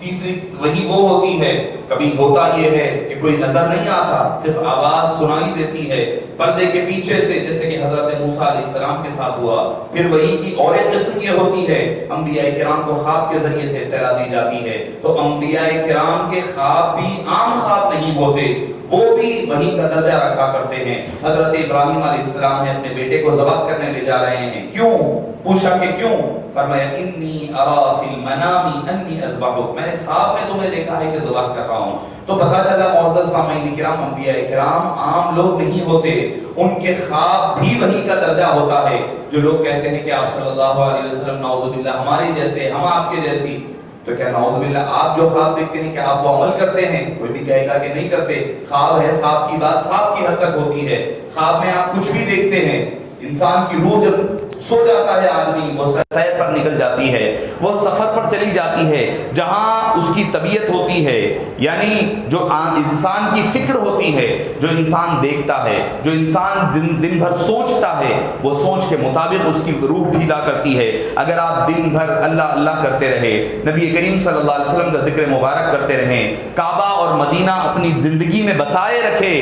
تیسری وہی وہ ہوتی ہے، کبھی ہوتا یہ ہے کہ کوئی نظر نہیں آتا، صرف آواز سنائی دیتی ہے پردے کے پیچھے سے، جیسے کہ حضرت موسیٰ علیہ السلام کے ساتھ ہوا۔ پھر وہی کی اور ایک قسم یہ ہوتی ہے، انبیاء کرام کو خواب کے ذریعے سے اطلاع دی جاتی ہے۔ تو انبیاء کرام کے خواب بھی عام خواب نہیں ہوتے، وہ بھی وحی کا درجہ رکھا کرتے ہیں۔ حضرت ابراہیم علیہ السلام نے اپنے بیٹے کو ذبح کرنے لے جا رہے ہیں، کیوں؟ پوچھا کہ کیوں؟ فرمایا انی ارا فی المنام انی اذبحک، میں نے خواب میں تمہیں دیکھا ہے کہ ذبح کر رہا ہوں۔ تو پتہ چلا معزز سامعین کرام، انبیاء کرام عام لوگ نہیں ہوتے، ان کے خواب بھی وحی کا درجہ ہوتا ہے۔ جو لوگ کہتے ہیں کہ آپ صلی اللہ علیہ وسلم نعوذ باللہ ہمارے جیسے، ہم آپ کے جیسی، تو کیا نعوذ باللہ آپ جو خواب دیکھتے ہیں کہ آپ وہ عمل کرتے ہیں؟ کوئی بھی کہے گا کہ نہیں کرتے۔ خواب ہے، خواب کی بات خواب کی حد تک ہوتی ہے۔ خواب میں آپ کچھ بھی دیکھتے ہیں، انسان کی روح جب سو جاتا ہے آدمی، وہ سیر پر نکل جاتی ہے، وہ سفر پر چلی جاتی ہے جہاں اس کی طبیعت ہوتی ہے، یعنی جو انسان کی فکر ہوتی ہے، جو انسان دیکھتا ہے، جو انسان دن بھر سوچتا ہے، وہ سوچ کے مطابق اس کی روح ڈھیلا کرتی ہے۔ اگر آپ دن بھر اللہ اللہ کرتے رہے، نبی کریم صلی اللہ علیہ وسلم کا ذکر مبارک کرتے رہیں، کعبہ اور مدینہ اپنی زندگی میں بسائے رکھے،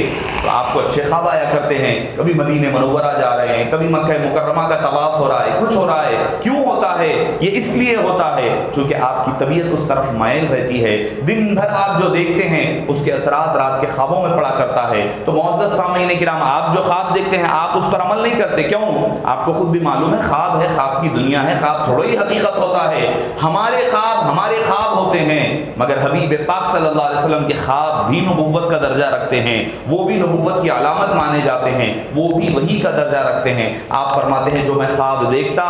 تو آپ کو اچھے خواب آیا کرتے ہیں۔ کبھی مدینہ منورہ جا رہے ہیں، کبھی مکہ مکرمہ کا طواف ہو رہا ہے، کچھ ہو رہا ہے۔ کیوں ہوتا ہے یہ؟ اس لیے ہوتا ہے چونکہ آپ کی طبیعت اس طرف مائل رہتی ہے، دن بھر آپ جو دیکھتے ہیں اس کے اثرات رات کے خوابوں میں پڑا کرتا ہے۔ تو معزز سامعین کرام، آپ جو خواب دیکھتے ہیں آپ اس پر عمل نہیں کرتے، کیوں؟ آپ کو خود بھی معلوم ہے خواب ہے، خواب کی دنیا ہے، خواب تھوڑا ہی حقیقت ہوتا ہے۔ ہمارے خواب ہوتے ہیں، مگر حبیب پاک صلی اللہ علیہ وسلم کے خواب بھی نبوت کا درجہ رکھتے ہیں، وہ بھی نبوت کی علامت مانے جاتے ہیں، وہ بھی وحی کا درجہ رکھتے ہیں۔ آپ فرماتے ہیں جو میں خواب دیکھتا،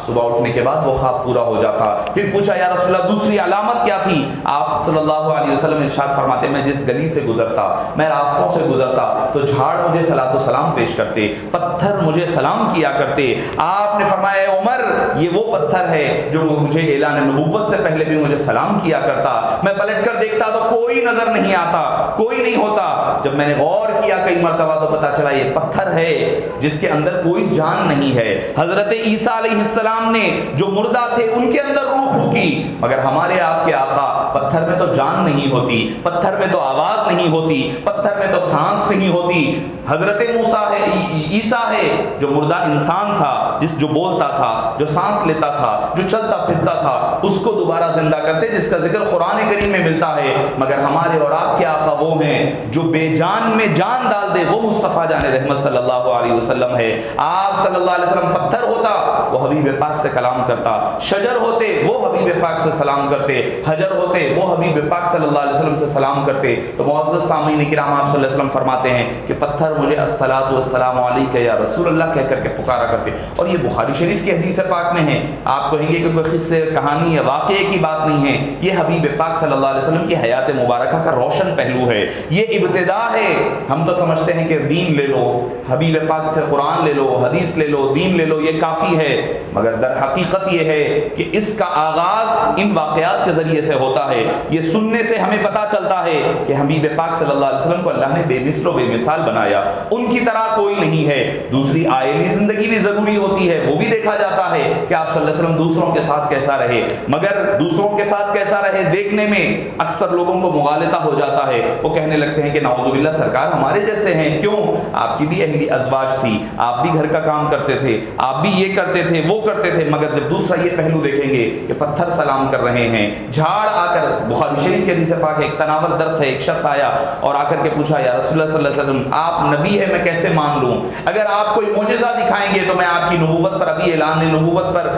صبح اٹھنے کے بعد وہ خواب پورا ہو جاتا۔ پھر پوچھا یا رسول اللہ دوسری علامت کیا تھی؟ آپ صلی اللہ علیہ وسلم ارشاد فرماتے ہیں میں جس گلی سے گزرتا، میں راستوں سے گزرتا تو جھاڑ مجھے صلاۃ و سلام پیش کرتے، پتھر مجھے سلام کیا کرتے۔ آپ نے فرمایا عمر یہ وہ پتھر ہے جو مجھے اعلان نبوت سے پہلے بھی مجھے سلام کیا کرتا۔ میں پلٹ کر دیکھتا تو کوئی نظر نہیں آتا، کوئی نہیں ہوتا۔ جب میں نے غور کیا کئی مرتبہ تو پتا چلا یہ پتھر ہے جس کے اندر کوئی جان نہیں ہے۔ حضرت عیسیٰ علیہ السلام نے جو مردہ تھے ان کے اندر روح پھونکی، مگر ہمارے آپ کے آقا پتھر میں تو جان نہیں ہوتی، پتھر میں تو آواز نہیں ہوتی، پتھر میں تو سانس نہیں ہوتی۔ حضرت موسیٰ ہے، عیسیٰ ہے جو مردہ انسان تھا، جو بولتا تھا، جو سانس لیتا تھا، جو چلتا پھرتا تھا، اس کو دوبارہ زندہ کرتے جس کا ذکر قرآن کریم میں ملتا ہے۔ مگر ہمارے اور آپ کے آقا وہ ہیں جو بے جان میں جان ڈال دے، وہ مصطفیٰ جان رحمت صلی اللہ علیہ وسلم ہے۔ آپ صلی اللہ علیہ وسلم پتھر ہوتا وہ حبیب پاک سے کلام کرتا، شجر ہوتے وہ حبیب پاک سے سلام کرتے، حجر ہوتے وہ حبیب پاک صلی اللہ علیہ وسلم سے سلام کرتے۔ تو معزز سامعین کرام، آپ صلی اللہ علیہ وسلم فرماتے ہیں کہ پتھر مجھے الصلاۃ والسلام علیک یا رسول اللہ کہہ کر کے پکارا کرتے، اور یہ بخاری شریف کی حدیث پاک میں ہے۔ آپ کہیں گے کہ کوئی قصے کہانی یا واقعے کی بات نہیں ہے، یہ حبیب پاک صلی اللہ علیہ وسلم کی حیات مبارکہ کا روشن پہلو ہے، یہ ابتدا ہے۔ ہم تو سمجھتے ہیں کہ دین لے لو، حبیب پاک سے قرآن لے لو، حدیث لے لو، دین لے لو، یہ کافی ہے، مگر در حقیقت یہ ہے کہ اس کا آغاز ان واقعات کے ذریعے سے ہوتا ہے۔ یہ سننے سے ہمیں پتہ چلتا ہے کہ حبیب پاک صلی اللہ علیہ وسلم کو اللہ نے بے مثل و بے مثال بنایا، ان کی طرح کوئی نہیں ہے۔ دوسری آئلی زندگی بھی ضروری ہوتی ہے، وہ بھی دیکھا جاتا ہے کہ آپ صلی اللہ علیہ وسلم دوسروں کے ساتھ کیسا رہے، مگر دوسروں کے ساتھ کیسا رہے دیکھنے میں اکثر لوگوں کو مغالطہ ہو جاتا ہے، وہ کہنے لگتے ہیں کہ نعوذ باللہ سرکار ہمارے جیسے ہیں۔ کیوں؟ آپ کی بھی اہلی ازواج تھی، آپ بھی گھر کا کام کرتے تھے، آپ بھی یہ کرتے تھے وہ کرتے تھے، مگر جب دوسرا یہ پہلو دیکھیں گے کہ پتھر سلام کر رہے ہیں، جھاڑ آ کر، بخاری شریف کے حدیث پاک ہے، ایک تناور درخت ہے، ایک شخص آیا اور آ کر کے پوچھا یا رسول اللہ صلی اللہ علیہ وسلم آپ نبی ہے میں کیسے مان لوں؟ اگر آپ کوئی معجزہ دکھائیں گے تو میں آپ کی نبوت پر، ابھی اعلان نبوت پر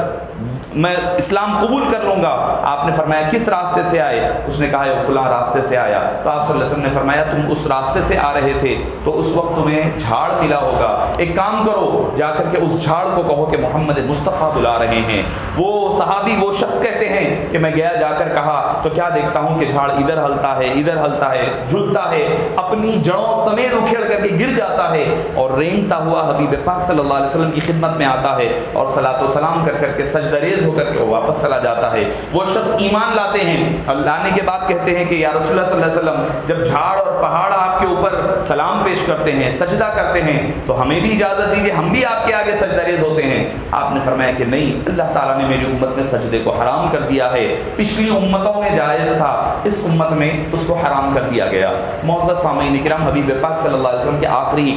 میں اسلام قبول کر لوں گا۔ آپ نے فرمایا کس راستے سے آئے؟ اس نے کہا فلاں راستے سے آیا۔ تو آپ صلی اللہ علیہ وسلم نے فرمایا تم اس راستے سے آ رہے تھے تو اس وقت تمہیں جھاڑ ملا ہوگا، ایک کام کرو جا کر کے اس جھاڑ کو کہو کہ محمد مصطفیٰ بلا رہے ہیں۔ وہ صحابی، وہ شخص کہتے ہیں کہ میں گیا، جا کر کہا تو کیا دیکھتا ہوں کہ جھاڑ ادھر ہلتا ہے، ادھر ہلتا ہے، جھلتا ہے، اپنی جڑوں سمیت اکھیڑ کر کے گر جاتا ہے، اور رینگتا ہوا حبیب پاک صلی اللہ علیہ وسلم کی خدمت میں آتا ہے اور صلاۃ و سلام کر کر کے سجدہ ریز ہو کر کے وہ واپس چلا جاتا ہے۔ وہ شخص ایمان لاتے ہیں اور لانے کے بعد کہتے ہیں کہ یا رسول اللہ صلی اللہ علیہ وسلم جب جھاڑ اور پہاڑ آپ کے اوپر سلام پیش کرتے ہیں، سجدہ کرتے ہیں، تو ہمیں بھی اجازت دیجیے، ہم بھی آپ کے آگے سجدہ ریز ہوتے ہیں۔ آپ نے فرمایا کہ نہیں، اللہ تعالیٰ نے میری امت میں سجدے کو حرام کر دیا ہے، پچھلی امتوں میں جائز تھا، اس امت میں اس کو حرام کر دیا گیا۔ معزز سامعین کرام، حبیب پاک صلی اللہ علیہ وسلم کے آخری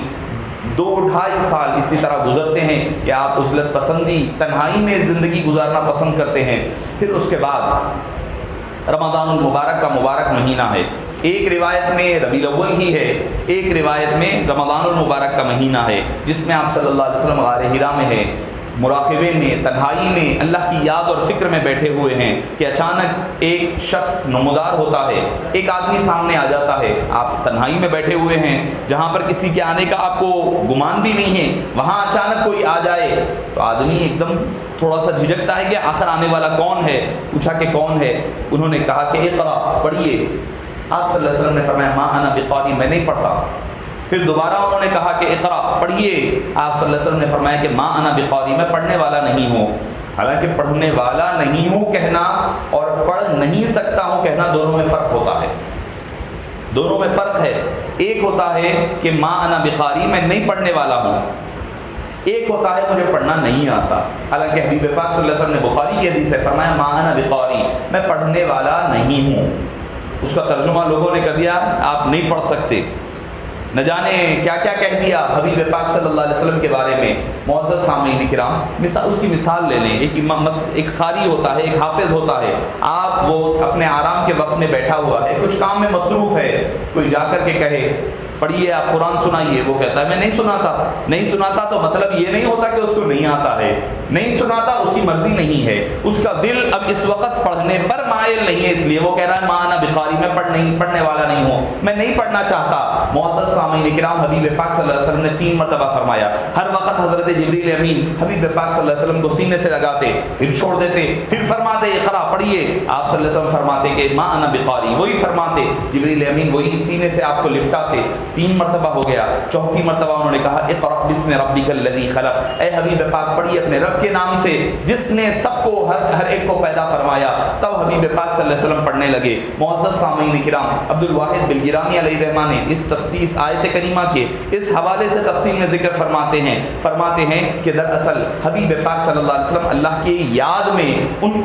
2-2.5 سال اسی طرح گزرتے ہیں کہ آپ عزلت پسندی، تنہائی میں زندگی گزارنا پسند کرتے ہیں۔ پھر اس کے بعد رمضان المبارک کا مبارک مہینہ ہے، ایک روایت میں ربیع الاول ہی ہے، ایک روایت میں رمضان المبارک کا مہینہ ہے، جس میں آپ صلی اللہ علیہ وسلم غار حرا میں ہیں، مراقبے میں، تنہائی میں، اللہ کی یاد اور فکر میں بیٹھے ہوئے ہیں کہ اچانک ایک شخص نمودار ہوتا ہے، ایک آدمی سامنے آ جاتا ہے۔ آپ تنہائی میں بیٹھے ہوئے ہیں جہاں پر کسی کے آنے کا آپ کو گمان بھی نہیں ہے، وہاں اچانک کوئی آ جائے تو آدمی ایک دم تھوڑا سا جھجکتا ہے کہ آخر آنے والا کون ہے۔ پوچھا کہ کون ہے؟ انہوں نے کہا کہ اقرا، پڑھیے۔ آپ صلی اللہ علیہ وسلم نے فرمایا ما انا بقاری، میں نہیں پڑھتا۔ پھر دوبارہ انہوں نے کہا کہ اقرا، پڑھیے۔ آپ صلی اللہ علیہ وسلم نے فرمایا کہ ما انا بقاری، میں پڑھنے والا نہیں ہوں۔ حالانکہ پڑھنے والا نہیں ہوں کہنا اور پڑھ نہیں سکتا ہوں کہنا، دونوں میں فرق ہوتا ہے، دونوں میں فرق ہے۔ ایک ہوتا ہے کہ ما انا بقاری، میں نہیں پڑھنے والا ہوں، ایک ہوتا ہے مجھے پڑھنا نہیں آتا۔ حالانکہ حبیب پاک صلی اللہ علیہ وسلم نے بخاری کی حدیث ہے، فرمایا ما انا بقاری، میں پڑھنے والا نہیں ہوں۔ اس کا ترجمہ لوگوں نے کر دیا آپ نہیں پڑھ سکتے، نہ جانے کیا کیا کہہ دیا حبیب پاک صلی اللہ علیہ وسلم کے بارے میں۔ معزز سامعین کرام، اس کی مثال لے لیں، ایک قاری ہوتا ہے، ایک حافظ ہوتا ہے، آپ وہ اپنے آرام کے وقت میں بیٹھا ہوا ہے، کچھ کام میں مصروف ہے، کوئی جا کر کے کہے پڑھیے آپ قرآن سنائیے، وہ کہتا ہے میں نہیں سناتا۔ نہیں سناتا تو مطلب یہ نہیں ہوتا کہ اس کو نہیں آتا ہے، نہیں سناتا اس کی مرضی نہیں ہے، اس کا دل اب اس وقت پڑھنے پر مائل نہیں ہے، اس لیے وہ کہہ رہا ہے ما انا بقاری، میں پڑھنے والا نہیں ہوں، میں نہیں پڑھنا چاہتا۔ معزز سامعین کرام، حبیب پاک صلی اللہ علیہ وسلم نے 3 مرتبہ فرمایا۔ ہر وقت حضرت جبریل امین حبیب پاک صلی اللہ علیہ وسلم کو سینے سے لگاتے، پھر چھوڑ دیتے، پھر فرماتے اقرا، پڑھیے۔ آپ صلی اللہ علیہ وسلم فرماتے کہ ما انا بقاری، وہی فرماتے، جبریل امین وہی سینے سے آپ کو لپٹاتے۔ 3 مرتبہ ہو گیا، چوتھی مرتبہ انہوں نے کہا اقرا بسم ربک الذی خلق، اے حبیب پاک پڑھیے اپنے رب کے نام سے جس نے سب کو ہر ایک کو پیدا فرمایا۔ تب حبیب پاک صلی اللہ علیہ وسلم پڑھنے لگے۔ معزز سامعین کرام، عبد الواحد بلگرانی علیہ الرحمہ نے اس آیت کریمہ کے اس حوالے سے تفصیل میں ذکر فرماتے ہیں کہ دراصل حبیب پاک صلی اللہ علیہ وسلم اللہ کی یاد میں،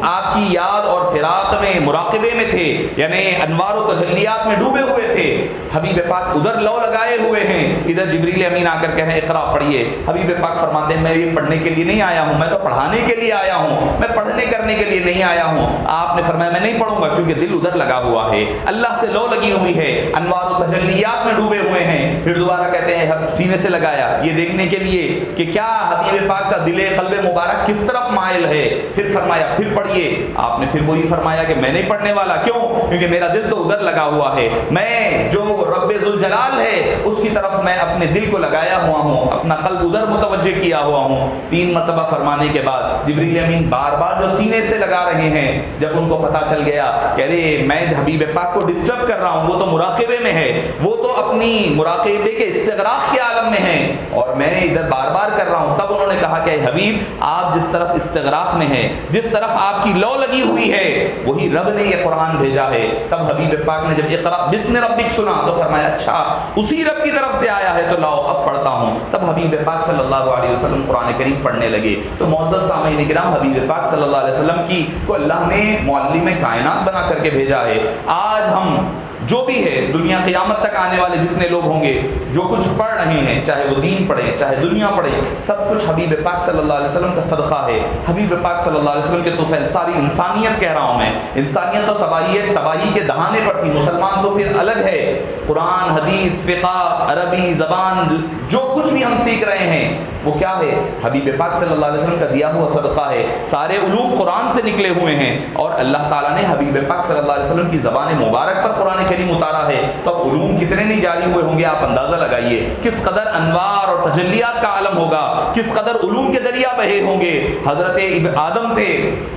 آپ کی یاد اور فراق میں، مراقبے میں تھے، یعنی انوار و تجلیات میں ڈوبے ہوئے تھے۔ حبیب پاک ادھر لو لگائے ہوئے ہیں، ادھر جبریل امین آ کر کہہ رہے ہیں اقرا، پڑھیے۔ حبیب پاک فرماتے ہیں میں یہ پڑھنے کے لیے نہیں آیا ہوں، میں تو پڑھانے کے لیے آیا ہوں، میں پڑھنے کرنے کے لیے نہیں آیا ہوں۔ آپ نے فرمایا میں نہیں پڑھوں گا کیونکہ دل ادھر لگا ہوا ہے، اللہ سے لو لگی ہوئی ہے، انوار و تجلیات میں ڈوبے ہوئے ہیں۔ پھر دوبارہ کہتے ہیں سینے سے لگایا یہ دیکھنے کے لیے کہ کیا حبیب پاک کا دل قلب مبارک کس طرف مائل ہے۔ پھر فرمایا پھر پڑھیے۔ آپ نے پھر وہی فرمایا کہ میں نہیں پڑھنے والا، کیوں؟ کیونکہ میرا دل تو ادھر لگا ہوا ہے، میں جو رب ذوالجلال ہے اس کی طرف میں اپنے دل کو لگایا ہوا ہوں، اپنا قلب ادھر متوجہ کیا ہوا ہوں۔ 3 مرتبہ فرمانے کے بعد جبریل امین بار بار جو سینے سے لگا رہے ہیں، جب ان کو پتہ چل گیا کہ ارے میں حبیب پاک کو ڈسٹرب کر رہا ہوں، وہ تو مراقبے میں ہے، وہ تو اپنی مراقبے کے استغراق کے عالم میں ہیں اور میں ادھر بار بار کر رہا ہوں، تب انہوں نے کہا کہ حبیب آپ جس طرف استغراق میں ہیں، جس طرف آپ کی لو لگی ہوئی ہے، وہی رب نے یہ قرآن بھیجا ہے۔ تب حبیب پاک نے جب اقرا بسم ربک سنا تو فرمایا اچھا اسی رب کی طرف سے آیا ہے تو لاؤ اب پڑھتا ہوں۔ تب حبیب پاک صلی اللہ علیہ وسلم قرآن کریم پڑھنے لگے۔ تو معزز سامعین کرام، حبیب پاک صلی اللہ علیہ وسلم کی کو اللہ نے معلم کائنات بنا کر کے بھیجا ہے۔ آج ہم جو بھی ہے، دنیا قیامت تک آنے والے جتنے لوگ ہوں گے جو کچھ پڑھ رہے ہیں، چاہے وہ دین پڑھیں چاہے دنیا پڑھیں، سب کچھ حبیب پاک صلی اللہ علیہ وسلم کا صدقہ ہے، حبیب پاک صلی اللہ علیہ وسلم کے طفیل۔ ساری انسانیت کہہ رہا ہوں میں، انسانیت تو تباہی کے دہانے پر تھی، مسلمان تو پھر الگ ہے۔ قرآن، حدیث، فقہ، عربی زبان، جو کچھ بھی ہم سیکھ رہے ہیں وہ کیا ہے؟ حبیب پاک صلی اللہ علیہ وسلم کا دیا ہوا صدقہ ہے۔ سارے علوم قرآن سے نکلے ہوئے ہیں اور اللہ تعالیٰ نے حبیب پاک صلی اللہ علیہ وسلم کی زبان مبارک پر قرآن کریم اتارا ہے، تو اب علوم کتنے نہیں جاری ہوئے ہوں گے، آپ اندازہ لگائیے کس قدر انوار اور اور تجلیات کا عالم ہوگا، کس قدر علوم کے دریا بہے ہوں گے۔ حضرت آدم تھے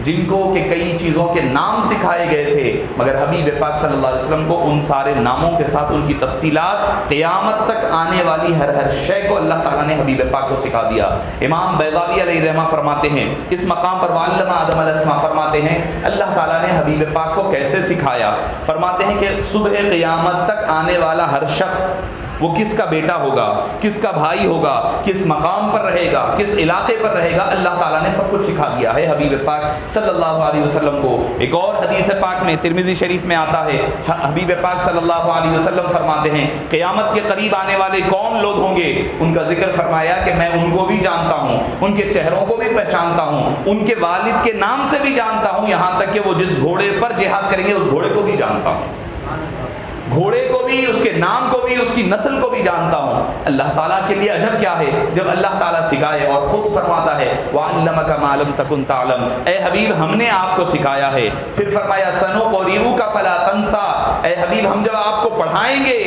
جن کو کہ کئی چیزوں کے نام سکھائے گئے تھے، مگر حبیب پاک صلی اللہ علیہ وسلم کو ان سارے ناموں کے ساتھ ان کی تفصیلات قیامت تک آنے والی ہر شے کو اللہ تعالیٰ نے حبیب پاک کو سکھا دیا۔ امام بیضاوی علیہ رحمہ فرماتے ہیں اس مقام پر وعلم آدم علیہ السلام فرماتے ہیں اللہ تعالیٰ نے حبیب پاک کو کیسے سکھایا۔ فرماتے ہیں کہ صبح قیامت تک آنے والا ہر شخص وہ کس کا بیٹا ہوگا، کس کا بھائی ہوگا، کس مقام پر رہے گا، کس علاقے پر رہے گا، اللہ تعالیٰ نے سب کچھ سکھا دیا ہے حبیب پاک صلی اللہ علیہ وسلم کو۔ ایک اور حدیث پاک میں ترمذی شریف میں آتا ہے، حبیب پاک صلی اللہ علیہ وسلم فرماتے ہیں قیامت کے قریب آنے والے کون لوگ ہوں گے، ان کا ذکر فرمایا کہ میں ان کو بھی جانتا ہوں، ان کے چہروں کو بھی پہچانتا ہوں، ان کے والد کے نام سے بھی جانتا ہوں، یہاں تک کہ وہ جس گھوڑے پر جہاد کریں گے اس گھوڑے کو بھی جانتا ہوں، گھوڑے کو بھی، اس کے نام کو بھی، اس کی نسل کو بھی جانتا ہوں۔ اللہ تعالیٰ کے لیے عجب کیا ہے جب اللہ تعالیٰ سکھائے اور خود فرماتا ہے وَعَلَّمَكَ مَا لَمْ تَكُنْ تَعْلَمْ، اے حبیب ہم نے آپ کو سکھایا ہے۔ پھر فرمایا سَنُقْرِئُكَ فَلَا تَنْسَى، اے حبیب ہم جب آپ کو پڑھائیں گے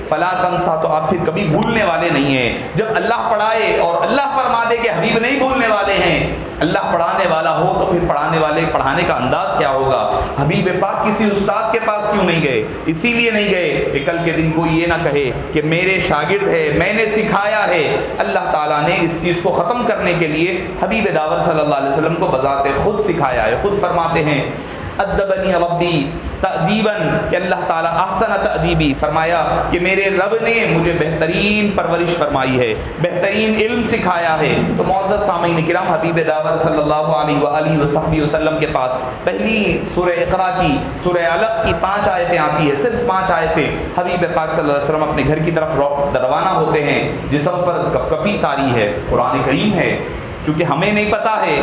فلا تنسا تو آپ پھر کبھی بھولنے والے نہیں ہیں۔ جب اللہ پڑھائے اور اللہ فرما دے کہ حبیب نہیں بھولنے والے ہیں، اللہ پڑھانے والا ہو تو پھر پڑھانے والے پڑھانے کا انداز کیا ہوگا۔ حبیب پاک کسی استاد کے پاس کیوں نہیں گئے؟ اسی لیے نہیں گئے کہ کل کے دن کوئی یہ نہ کہے کہ میرے شاگرد ہے، میں نے سکھایا ہے۔ اللہ تعالیٰ نے اس چیز کو ختم کرنے کے لیے حبیب داور صلی اللہ علیہ وسلم کو بذات خود سکھایا ہے۔ خود فرماتے ہیں ادبنی ربی تأدیباً، کہ اللہ تعالیٰ احسن تأدیبی، فرمایا کہ میرے رب نے مجھے بہترین پرورش فرمائی ہے، بہترین علم سکھایا ہے۔ تو معزز سامعین کرام، حبیب داور صلی اللہ علیہ وآلہ وصحبہ وسلم کے پاس پہلی سورہ اقرا کی، سورہ علق کی 5 آیتیں آتی ہے، صرف 5 آیتیں۔ حبیب پاک صلی اللہ علیہ وسلم اپنے گھر کی طرف روانہ ہوتے ہیں، جسم پر کپ کپی طاری ہے، قرآن کریم ہے، چونکہ ہمیں نہیں پتہ ہے،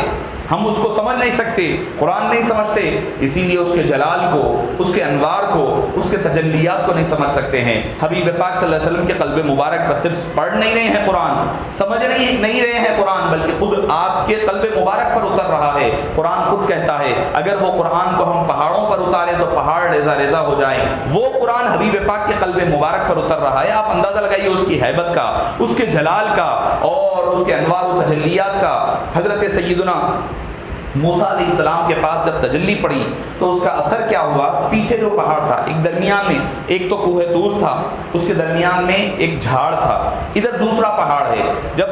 ہم اس کو سمجھ نہیں سکتے، قرآن نہیں سمجھتے، اسی لیے اس کے جلال کو، اس کے انوار کو، اس کے تجلیات کو نہیں سمجھ سکتے ہیں۔ حبیب پاک صلی اللہ علیہ وسلم کے قلب مبارک پر صرف پڑھ نہیں رہے ہیں قرآن، سمجھ نہیں رہے ہیں قرآن، بلکہ خود آپ کے قلب مبارک پر اتر رہا ہے۔ قرآن خود کہتا ہے اگر وہ قرآن کو ہم پہاڑوں پر اتاریں تو پہاڑ ریزہ ریزہ ہو جائیں، وہ قرآن حبیب پاک کے قلب مبارک پر اتر رہا ہے۔ آپ اندازہ لگائیے اس کی ہیبت کا، اس کے جلال کا اور اس کے انوار و تجلیات کا۔ حضرت سیدنا موسیٰ علیہ السلام کے پاس جب تجلی پڑی تو اس کا اثر کیا ہوا؟ پیچھے جو پہاڑ تھا، ایک درمیان میں ایک تو کوہ طور تھا، اس کے درمیان میں ایک جھاڑ تھا، ادھر دوسرا پہاڑ ہے۔ جب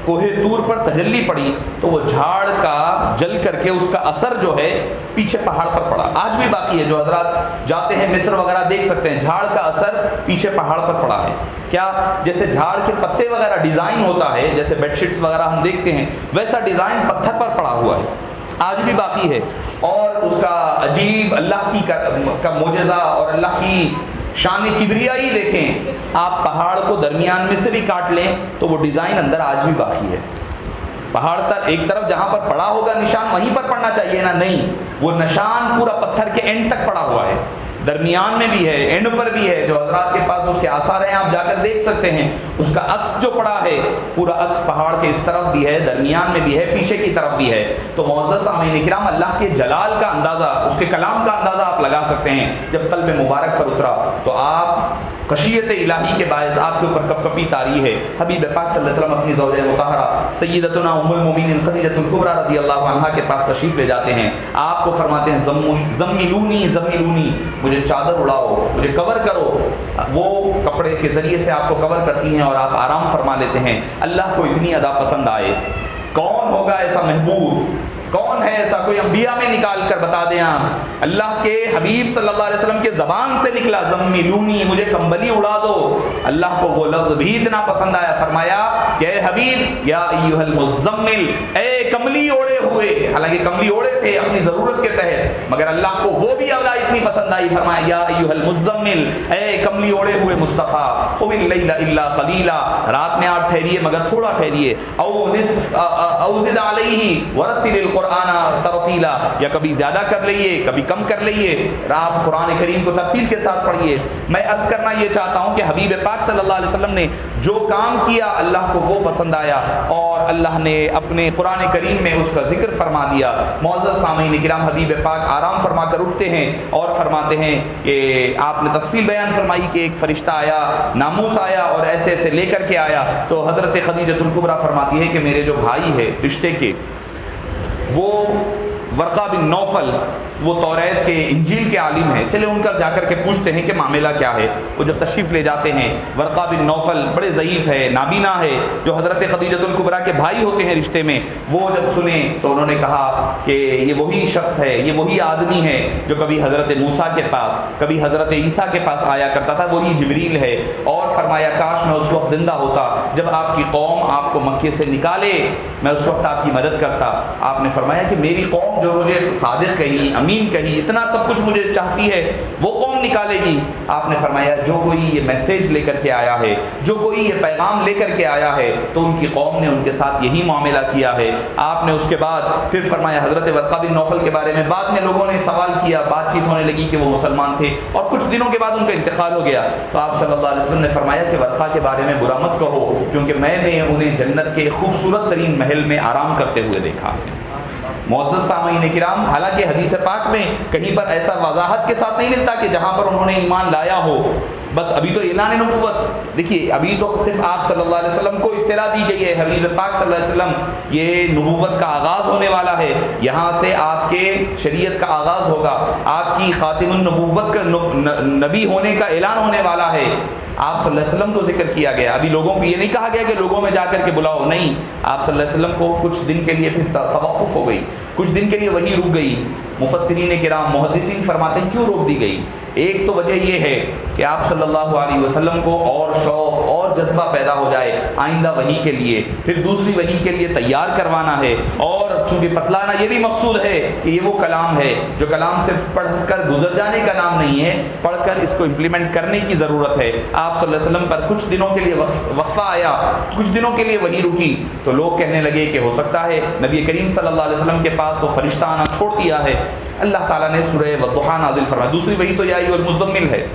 کوہ طور پر تجلی پڑی تو وہ جھاڑ کا جل کر کے اس کا اثر جو ہے پیچھے پہاڑ پر پڑا۔ آج بھی باقی ہے، جو حضرات جاتے ہیں مصر وغیرہ دیکھ سکتے ہیں، جھاڑ کا اثر پیچھے پہاڑ پر پڑا ہے۔ کیا جیسے جھاڑ کے پتے وغیرہ ڈیزائن ہوتا ہے، جیسے بیڈ شیٹس وغیرہ ہم دیکھتے ہیں، ویسا ڈیزائن پتھر پر پڑا ہوا ہے، آج بھی باقی ہے۔ اور اس کا عجیب اللہ کی کا معجزہ اور اللہ کی شان کبریائی دیکھیں، آپ پہاڑ کو درمیان میں سے بھی کاٹ لیں تو وہ ڈیزائن اندر آج بھی باقی ہے۔ پہاڑ تک ایک طرف جہاں پر پڑا ہوگا نشان وہیں پر پڑنا چاہیے نا، نہیں، وہ نشان پورا پتھر کے اینڈ تک پڑا ہوا ہے، درمیان میں بھی ہے، اینڈ پر بھی ہے۔ جو حضرات کے پاس اس کے آثار ہیں آپ جا کر دیکھ سکتے ہیں، اس کا عکس جو پڑا ہے پورا عکس پہاڑ کے اس طرف بھی ہے، درمیان میں بھی ہے، پیچھے کی طرف بھی ہے۔ تو معزز سامعین کرام، اللہ کے جلال کا اندازہ، اس کے کلام کا اندازہ آپ لگا سکتے ہیں۔ جب قلب مبارک پر اترا تو آپ خشیت الہی کے باعث آپ کے اوپر کپ کپی طاری ہے۔ حبیب پاک صلی اللہ علیہ وسلم اپنی زوجہ مطہرہ سیدتنا ام المؤمنین خدیجہ الکبریٰ رضی اللہ عنہا کے پاس تشریف لے جاتے ہیں، آپ کو فرماتے ہیں زملونی زملونی، مجھے چادر اڑاؤ، مجھے کور کرو۔ وہ کپڑے کے ذریعے سے آپ کو کور کرتی ہیں اور آپ آرام فرما لیتے ہیں۔ اللہ کو اتنی ادا پسند آئے، کون ہوگا ایسا محبوب، کون ہے ایسا؟ کوئی انبیاء میں نکال کر بتا دیں آپ۔ اللہ کے حبیب صلی اللہ علیہ وسلم کے زبان سے نکلا زملونی، مجھے کمبلی اڑا دو۔ اللہ کو وہ لفظ بھی اتنا پسند آیا، فرمایا کہ اے حبیب یا ایھا المزمل، اے کملی اوڑے ہوئے، حالانکہ کملی اوڑے تھے اپنی ضرورت کے تحت، مگر اللہ کو وہ بھی ادا اتنی پسند آئی، فرمایا یا ایھا المزمل، اے کملی اوڑے ہوئے مصطفیٰ، قم اللیل الا قلیلا، رات میں آپ ٹھہریے مگر تھوڑا ٹھہریے، او زد علیہ ورتل القرآن ترتیلا، یا کبھی زیادہ کر لئیے کبھی کم کر لئیے، آپ قرآن کریم کو ترتیل کے ساتھ پڑھیے۔ میں عرض کرنا یہ چاہتا ہوں کہ حبیب پاک صلی اللہ علیہ وسلم نے جو کام کیا اللہ کو وہ پسند آیا، اور اللہ نے اپنے قرآن کریم میں اس کا ذکر فرما دیا۔ معزز سامعین کرام، حبیب پاک آرام فرما کر اٹھتے ہیں اور فرماتے ہیں کہ آپ نے تفصیل بیان فرمائی کہ ایک فرشتہ آیا، ناموس آیا اور ایسے ایسے لے کر کے آیا۔ تو حضرت خدیجہ الکبریٰ فرماتی ہے کہ میرے جو بھائی ہے رشتے کے، وہ ورقہ بن نوفل، وہ توریت کے انجیل کے عالم ہیں، چلے ان کا جا کر کے پوچھتے ہیں کہ معاملہ کیا ہے۔ وہ جب تشریف لے جاتے ہیں، ورقہ بن نوفل بڑے ضعیف ہے، نابینا ہے، جو حضرت خدیجہ الکبریٰ کے بھائی ہوتے ہیں رشتے میں، وہ جب سنیں تو انہوں نے کہا کہ یہ وہی شخص ہے، یہ وہی آدمی ہے جو کبھی حضرت موسیٰ کے پاس، کبھی حضرت عیسیٰ کے پاس آیا کرتا تھا، وہی جبریل ہے۔ اور فرمایا کاش میں اس وقت زندہ ہوتا جب آپ کی قوم آپ کو مکے سے نکالے، میں اس وقت آپ کی مدد کرتا۔ آپ نے فرمایا کہ میری قوم جو مجھے صادق کہی، امین کہی، اتنا سب کچھ مجھے چاہتی ہے، وہ قوم نکالے گی؟ آپ نے فرمایا جو کوئی یہ میسیج لے کر کے آیا ہے، جو کوئی یہ پیغام لے کر کے آیا ہے، تو ان کی قوم نے ان کے ساتھ یہی معاملہ کیا ہے۔ آپ نے اس کے بعد پھر فرمایا حضرت ورقہ بن نوفل کے بارے میں بعد میں لوگوں نے سوال کیا، بات چیت ہونے لگی کہ وہ مسلمان تھے، اور کچھ دنوں کے بعد ان کا انتقال ہو گیا۔ تو آپ صلی اللہ علیہ وسلم نے فرمایا کہ ورقہ کے بارے میں برا مت کہو، کیونکہ میں نے انہیں جنت کے خوبصورت ترین محل میں آرام کرتے ہوئے دیکھا ہے۔ معزز سامعین کرام، حالانکہ حدیث پاک میں کہیں پر ایسا وضاحت کے ساتھ نہیں ملتا کہ جہاں پر انہوں نے ایمان لایا ہو، بس ابھی تو اعلان نبوت، دیکھیے ابھی تو صرف آپ صلی اللہ علیہ وسلم کو اطلاع دی گئی ہے، حبیب پاک صلی اللہ علیہ وسلم یہ نبوت کا آغاز ہونے والا ہے، یہاں سے آپ کے شریعت کا آغاز ہوگا، آپ کی خاتم النبوت کا نبی ہونے کا اعلان ہونے والا ہے۔ آپ صلی اللہ علیہ وسلم کو ذکر کیا گیا، ابھی لوگوں کو یہ نہیں کہا گیا کہ لوگوں میں جا کر کے بلاؤ، نہیں، آپ صلی اللہ علیہ وسلم کو کچھ دن کے لیے پھر توقف ہو گئی، کچھ دن کے لیے وہی رک گئی۔ مفسرین کرام، محدثین فرماتے ہیں کیوں روک دی گئی؟ ایک تو وجہ یہ ہے کہ آپ صلی اللہ علیہ وسلم کو اور شوق اور جذبہ پیدا ہو جائے آئندہ وحی کے لیے، پھر دوسری وحی کے لیے تیار کروانا ہے، اور چونکہ بتلانا یہ بھی مقصود ہے کہ یہ وہ کلام ہے جو کلام صرف پڑھ کر گزر جانے کا نام نہیں ہے، پڑھ کر اس کو امپلیمنٹ کرنے کی ضرورت ہے۔ آپ صلی اللہ علیہ وسلم پر کچھ دنوں کے لیے وقفہ آیا، کچھ دنوں کے لیے وحی رکی، تو لوگ کہنے لگے کہ ہو سکتا ہے نبی کریم صلی اللہ علیہ وسلم کے پاس وہ فرشتہ آنا چھوڑ دیا ہے۔ اللہ تعالیٰ نے سورہ والضحیٰ نازل فرمایا، دوسری وحی تو یا ایھا المزمل ہے،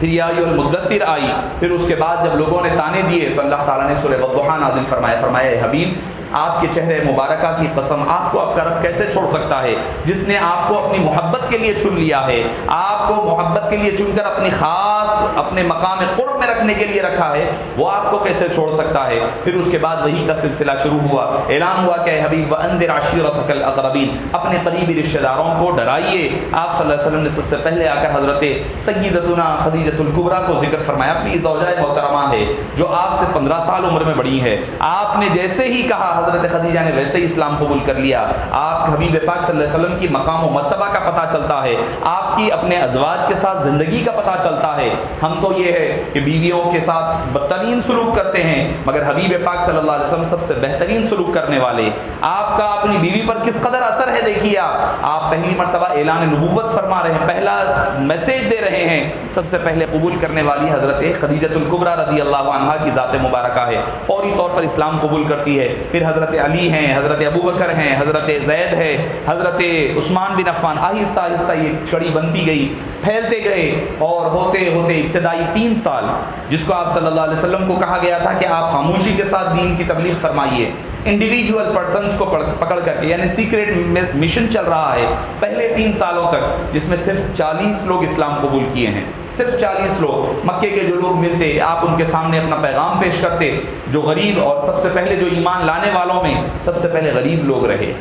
پھر یا ایھا المدثر آئی، پھر اس کے بعد جب لوگوں نے تانے دیے تو اللہ تعالیٰ نے سورہ والضحیٰ نازل فرمایا، فرمایا اے حبیب آپ کے چہرے مبارکہ کی قسم، آپ کو آپ کا رب کیسے چھوڑ سکتا ہے جس نے آپ کو اپنی محبت کے لیے چن لیا ہے، آپ کو محبت کے لیے چن کر اپنی خاص اپنے مقام قرب میں رکھنے کے لیے رکھا ہے، وہ آپ کو کیسے چھوڑ سکتا ہے؟ پھر اس کے بعد وحی کا سلسلہ شروع ہوا، اعلان ہوا کہ اے حبیب وانذر عشیرتک الاقربین، اپنے قریبی رشتہ داروں کو ڈرائیے۔ آپ صلی اللہ علیہ وسلم نے سب سے پہلے آ کر حضرت سیدتنا خدیجہ الکبریٰ کو ذکر فرمایا، اپنی زوجہ محترمہ ہے جو آپ سے 15 سال عمر میں بڑی ہے، آپ نے جیسے ہی کہا حضرت خدیجہ نے ویسے ہی اسلام قبول کر لیا۔ آپ حبیب پاک صلی اللہ علیہ وسلم کی مقام و مرتبہ کا پتہ چلتا ہے، آپ کی اپنے ازواج کے ساتھ زندگی کا پتہ چلتا ہے۔ ہم تو یہ ہے کہ بیویوں کے ساتھ بدترین سلوک کرتے ہیں، مگر حبیب پاک صلی اللہ علیہ وسلم سب سے بہترین سلوک کرنے والے۔ آپ کا اپنی بیوی پر کس قدر اثر ہے دیکھیے، آپ پہلی مرتبہ اعلان نبوت فرما رہے ہیں، پہلا میسیج دے رہے ہیں، سب سے پہلے قبول کرنے والی حضرت خدیجہ الکبریٰ رضی اللہ عنہا کی ذات مبارکہ ہے، فوری طور پر اسلام قبول کرتی ہے۔ پھر حضرت علی ہیں، حضرت ابو بکر ہیں، حضرت زید ہے، حضرت عثمان بن عفان، آہستہ آہستہ یہ کڑی بنتی گئی، پھیلتے گئے، اور ہوتے ہوتے ابتدائی 3 سال جس کو آپ صلی اللہ علیہ وسلم کو کہا گیا تھا کہ آپ خاموشی کے ساتھ دین کی تبلیغ فرمائیے، انڈیویجول پرسنز کو پکڑ کر کے، یعنی سیکریٹ مشن چل رہا ہے پہلے 3 سالوں تک، جس میں صرف 40 لوگ اسلام قبول کیے ہیں، صرف 40 لوگ۔ مکے کے جو لوگ ملتے آپ ان کے سامنے اپنا پیغام پیش کرتے، جو غریب اور سب سے پہلے جو ایمان لانے والوں میں سب سے پہلے غریب لوگ رہے،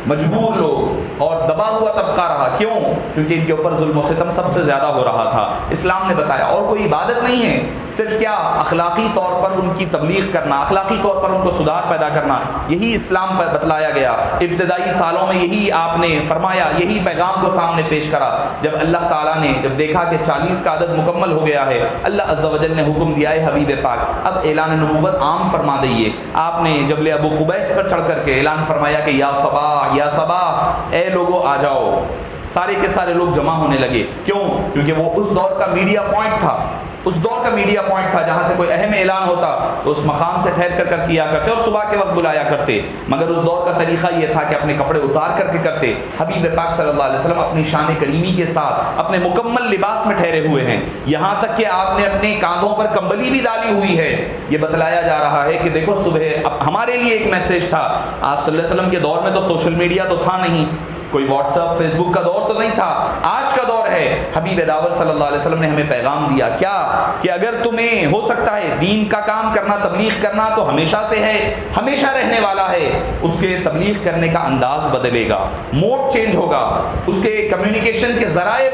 مجبور لوگ اور دبا ہوا طبقہ رہا، کیوں؟ کیونکہ ان کے اوپر ظلم و ستم سب سے زیادہ ہو رہا تھا۔ اسلام نے بتایا اور کوئی عبادت نہیں ہے، صرف کیا اخلاقی طور پر ان کی تبلیغ کرنا، اخلاقی طور پر ان کو سدھار پیدا کرنا، یہی اسلام پر بتلایا گیا۔ ابتدائی سالوں میں یہی آپ نے فرمایا، یہی پیغام کو سامنے پیش کرا۔ جب اللہ تعالیٰ نے جب دیکھا کہ 40 کا عدد مکمل ہو گیا ہے، اللہ عز و جل نے حکم دیا ہے حبیب پاک اب اعلان نبوت عام فرما دئیے۔ آپ نے جبل ابو قبیس پر چڑھ کر کے اعلان فرمایا کہ یا صباح یا صباح، اے لوگوں آ جاؤ۔ سارے کے سارے لوگ جمع ہونے لگے، کیوں؟ کیونکہ وہ اس دور کا میڈیا پوائنٹ تھا۔ اس دور کا میڈیا پوائنٹ تھا جہاں سے کوئی اہم اعلان ہوتا تو اس مقام سے ٹھہر کر کیا کرتے اور صبح کے وقت بلایا کرتے، مگر اس دور کا طریقہ یہ تھا کہ اپنے کپڑے اتار کر کے کرتے۔ حبیب پاک صلی اللہ علیہ وسلم اپنی شان کریمی کے ساتھ اپنے مکمل لباس میں ٹھہرے ہوئے ہیں، یہاں تک کہ آپ نے اپنے کاندھوں پر کمبلی بھی ڈالی ہوئی ہے۔ یہ بتلایا جا رہا ہے کہ دیکھو صبح ہمارے لیے ایک میسج تھا۔ آپ صلی اللہ علیہ وسلم کے دور میں تو سوشل میڈیا تو تھا نہیں، کوئی واٹس ایپ فیس بک کا دور تو نہیں تھا، آج کا دور ہے۔ حبیب دعوت صلی اللہ علیہ وسلم نے ہمیں پیغام دیا کیا کہ اگر تمہیں ہو سکتا ہے دین کا کام کرنا، تبلیغ کرنا تو ہمیشہ سے ہے، ہمیشہ رہنے والا ہے، اس کے تبلیغ کرنے کا انداز بدلے گا، موڈ چینج ہوگا، اس کے کمیونیکیشن کے ذرائع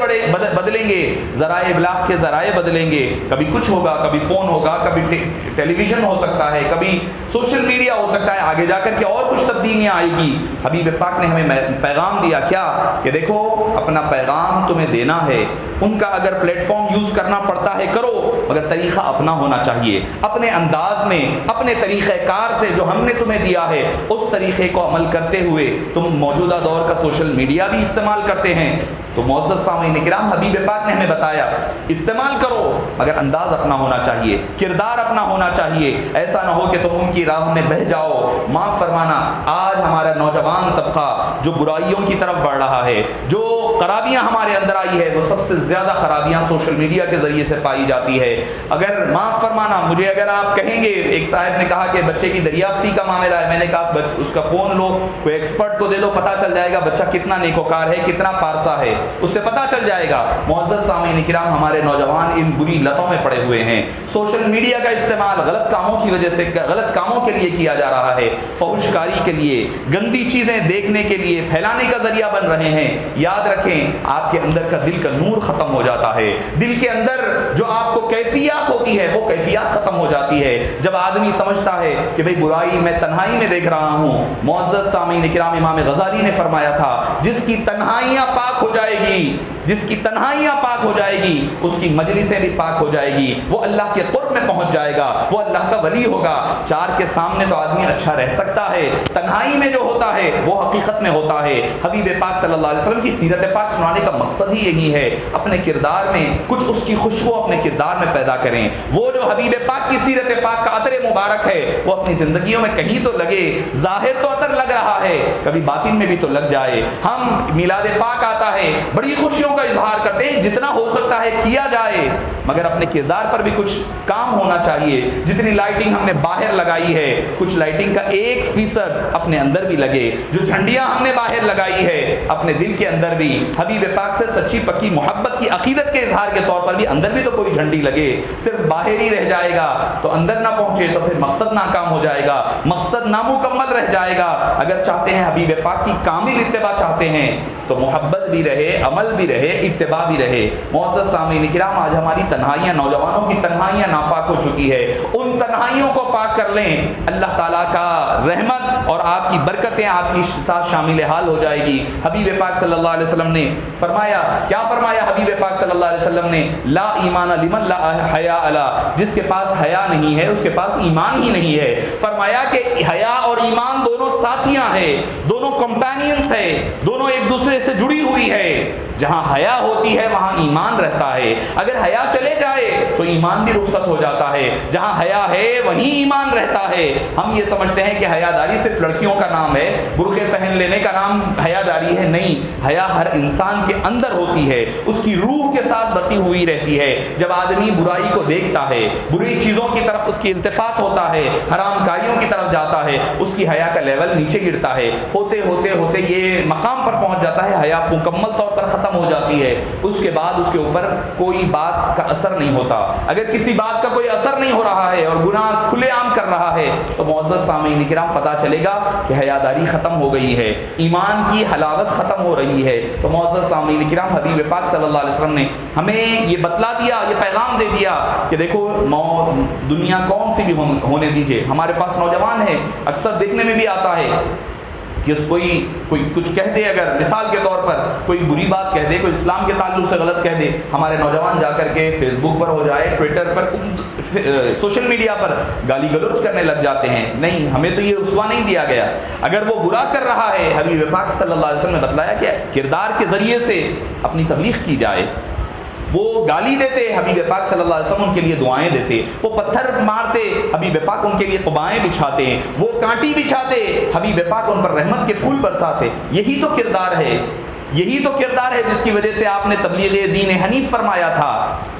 بدلیں گے، ذرائع ابلاغ کے ذرائع بدلیں گے، کبھی کچھ ہوگا، کبھی فون ہوگا، کبھی ٹیلی ویژن ہو سکتا ہے، کبھی سوشل میڈیا ہو سکتا ہے، آگے جا کر کے اور کچھ تبدیلیاں آئے گی۔ حبیب پاک نے ہمیں پیغام دیا کیا کہ دیکھو اپنا پیغام تمہیں دینا ہے، ان کا اگر پلیٹ فارم یوز کرنا پڑتا ہے کرو، مگر طریقہ اپنا ہونا چاہیے، اپنے انداز میں، اپنے طریقہ کار سے جو ہم نے تمہیں دیا ہے اس طریقے کو عمل کرتے ہوئے تم موجودہ دور کا سوشل میڈیا بھی استعمال کرتے ہیں تو معزز سامعین کرام حبیب پاک نے ہمیں بتایا استعمال کرو، مگر انداز اپنا ہونا چاہیے، کردار اپنا ہونا چاہیے، ایسا نہ ہو کہ تم ان کی راہ میں بہہ جاؤ۔ معاف فرمانا، آج ہمارا نوجوان طبقہ جو برائیوں کی طرف بڑھ رہا ہے، جو خرابیاں ہمارے اندر آئی ہے، وہ سب سے زیادہ خرابیاں سوشل میڈیا کے ذریعے سے پائی جاتی ہے۔ اگر معاف فرمانا مجھے اگر آپ کہیں گے، ایک صاحب نے کہا کہ بچے کی دریافتی کا معاملہ ہے، میں نے کہا اس کا فون لو، کوئی ایکسپرٹ کو دے دو، پتہ چل جائے گا بچہ کتنا نیکوکار ہے، کتنا پارسا ہے، اس سے پتہ چل جائے گا۔ معزز سامعین کرام، ہمارے نوجوان ان بری لتوں میں پڑے ہوئے ہیں، سوشل میڈیا کا استعمال غلط کاموں کی وجہ سے، غلط کاموں کے لیے کیا جا رہا ہے، فحش کاری کے لیے، گندی چیزیں دیکھنے کے لیے، پھیلانے کا ذریعہ بن رہے ہیں۔ یاد رکھیں آپ کے اندر کا دل کا نور ختم ہو جاتا ہے، دل کے اندر جو آپ کو کیفیات ہوتی ہے وہ کیفیات ختم ہو جاتی ہے جب آدمی سمجھتا ہے کہ بھئی برائی میں تنہائی میں دیکھ رہا ہوں۔ معزز سامعین کرام، امام غزالی نے فرمایا تھا جس کی تنہائیاں پاک ہو جائے گی، جس کی تنہائیاں پاک ہو جائے گی اس کی مجلسیں بھی پاک ہو جائے گی، وہ اللہ کے قرب میں پہنچ جائے گا، وہ اللہ کا ولی ہوگا۔ چار کے سامنے تو آدمی اچھا رہ سکتا ہے، تنہائی میں جو ہوتا ہے وہ حقیقت میں ہوتا ہے۔ حبیب پاک صلی اللہ علیہ وسلم کی سیرت پاک سنانے کا مقصد ہی یہی ہے، اپنے کردار میں کچھ اس کی خوشبو اپنے کردار میں پیدا کریں۔ وہ جو حبیب پاک کی سیرت پاک کا عطر مبارک ہے وہ اپنی زندگیوں میں کہیں تو لگے، ظاہر تو عطر لگ رہا ہے، کبھی باطن میں بھی تو لگ جائے۔ ہم میلاد پاک آتا ہے، بڑی خوشیوں کا اظہار کرتے ہیں، جتنا ہو سکتا ہے کیا جائے، مگر اپنے کردار پر بھی کچھ کام ہونا چاہیے۔ جتنی لائٹنگ ہم نے باہر لگائی ہے، کچھ لائٹنگ کا 1% اپنے اندر بھی لگے، جو جھنڈیاں ہم نے باہر لگائی ہے اپنے دل کے اندر بھی حبیب پاک سے سچی پکی محبت کی عقیدت کے اظہار کے طور پر بھی اندر بھی تو کوئی جھنڈی لگے۔ صرف باہر ہی رہ جائے گا تو اندر نہ پہنچے تو پھر مقصد ناکام ہو جائے گا، مقصد نامکمل رہ جائے گا۔ اگر چاہتے ہیں حبیب پاک کی کامل اتباع چاہتے ہیں تو محبت بھی رہے، عمل بھی رہے، اتباع بھی رہے۔ معزز سامعین کرام، آج ہماری تنہائیاں، نوجوانوں کی تنہائیاں ناپاک ہو چکی ہے، ان تنہائیوں کو پاک کر لیں، اللہ تعالیٰ کا رحمت اور آپ کی برکتیں آپ کی ساتھ شامل حال ہو جائے گی۔ حبیب پاک صلی اللہ علیہ وسلم نے فرمایا، کیا فرمایا حبیب پاک صلی اللہ علیہ وسلم نے؟ لا ایمان لمن لا حیا علی، جس کے پاس حیا نہیں ہے اس کے پاس ایمان ہی نہیں ہے۔ فرمایا کہ حیا اور ایمان دونوں ساتھیاں ہیں، دونوں کمپینینز ہیں، دونوں ایک دوسرے سے جڑی ہوئی ہے۔ جہاں حیا ہوتی ہے وہاں ایمان رہتا ہے، اگر حیا چلے جائے تو ایمان بھی رخصت ہو جاتا ہے۔ جہاں حیا ہے وہیں ایمان رہتا ہے۔ ہم یہ سمجھتے ہیں کہ حیاداری صرف لڑکیوں کا نام ہے، برقعے پہن لینے کا نام حیاداری ہے، نہیں، حیا ہر انسان کے اندر ہوتی ہے، اس کی روح کے ساتھ بسی ہوئی رہتی ہے۔ جب آدمی برائی کو دیکھتا ہے، بری چیزوں کی طرف اس کی التفات ہوتا ہے، حرام کاریوں کی طرف جاتا ہے، اس کی حیا کا لیول نیچے گرتا ہے، ہوتے ہوتے ہوتے یہ مقام پر پہنچ جاتا ہے، حیا مکمل طور پر ختم ہو جاتی ہے۔ اس کے بعد اس کے اوپر کوئی بات کا اثر نہیں ہوتا۔ اگر کسی بات کا کوئی اثر نہیں ہو رہا ہے اور گناہ کھلے عام کر رہا ہے تو معزز سامعین کرام پتہ چلے گا کہ حیاداری ختم ہو گئی ہے، ایمان کی حلاوت ختم ہو رہی ہے۔ تو معزز سامعین کرام، حبیب پاک صلی اللہ علیہ وسلم نے ہمیں یہ بتلا دیا، یہ پیغام دے دیا کہ دیکھو دنیا کون سی بھی ہونے دیجیے، ہمارے پاس نوجوان ہے، اکثر دیکھنے میں بھی آتا ہے کہ کوئی کچھ کہہ دے، اگر مثال کے طور پر کوئی بری بات کہہ دے، کوئی اسلام کے تعلق سے غلط کہہ دے، ہمارے نوجوان جا کر کے فیس بک پر ہو جائے، ٹویٹر پر، سوشل میڈیا پر گالی گلوچ کرنے لگ جاتے ہیں۔ نہیں، ہمیں تو یہ اسوہ نہیں دیا گیا۔ اگر وہ برا کر رہا ہے، حبیب پاک صلی اللہ علیہ وسلم نے بتلایا کہ کردار کے ذریعے سے اپنی تبلیغ کی جائے، وہ گالی دیتے، حبیب پاک صلی اللہ علیہ وسلم ان کے لیے دعائیں دیتے، وہ پتھر مارتے، حبیب پاک ان کے لیے قبائیں بچھاتے ہیں، وہ کانٹی بچھاتے، حبیب پاک ان پر رحمت کے پھول برساتے۔ یہی تو کردار ہے، یہی تو کردار ہے جس کی وجہ سے آپ نے تبلیغ دین حنیف فرمایا تھا،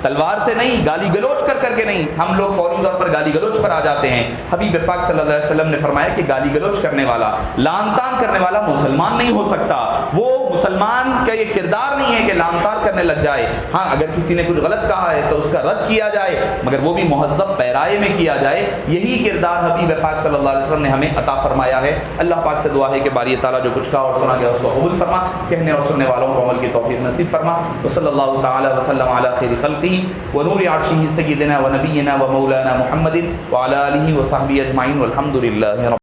تلوار سے نہیں، گالی گلوچ کر کر کے نہیں۔ ہم لوگ فوری طور پر گالی گلوچ پر آ جاتے ہیں۔ حبیب پاک صلی اللہ علیہ وسلم نے فرمایا کہ گالی گلوچ کرنے والا، لعن طعن کرنے والا مسلمان نہیں ہو سکتا، وہ مسلمان کا یہ کردار نہیں ہے کہ لعن طعن کرنے لگ جائے۔ ہاں اگر کسی نے کچھ غلط کہا ہے تو اس کا رد کیا جائے، مگر وہ بھی مہذب پیرائے میں کیا جائے۔ یہی کردار حبیب پاک صلی اللہ علیہ وسلم نے ہمیں عطا فرمایا ہے۔ اللہ پاک سے دعا ہے کہ باری تعالیٰ جو کچھ کہا اور سنا گیا اس کو قبول فرما، کہنے اور سننے والوں کو عمل کی توفیق نصیب فرما۔ وصلی اللہ تعالی وسلم علی خیر خلقہ ونور عرشہ سیدنا و نبینا و مولانا محمد وعلی آلہ وصحبہ اجمعین والحمد للہ رب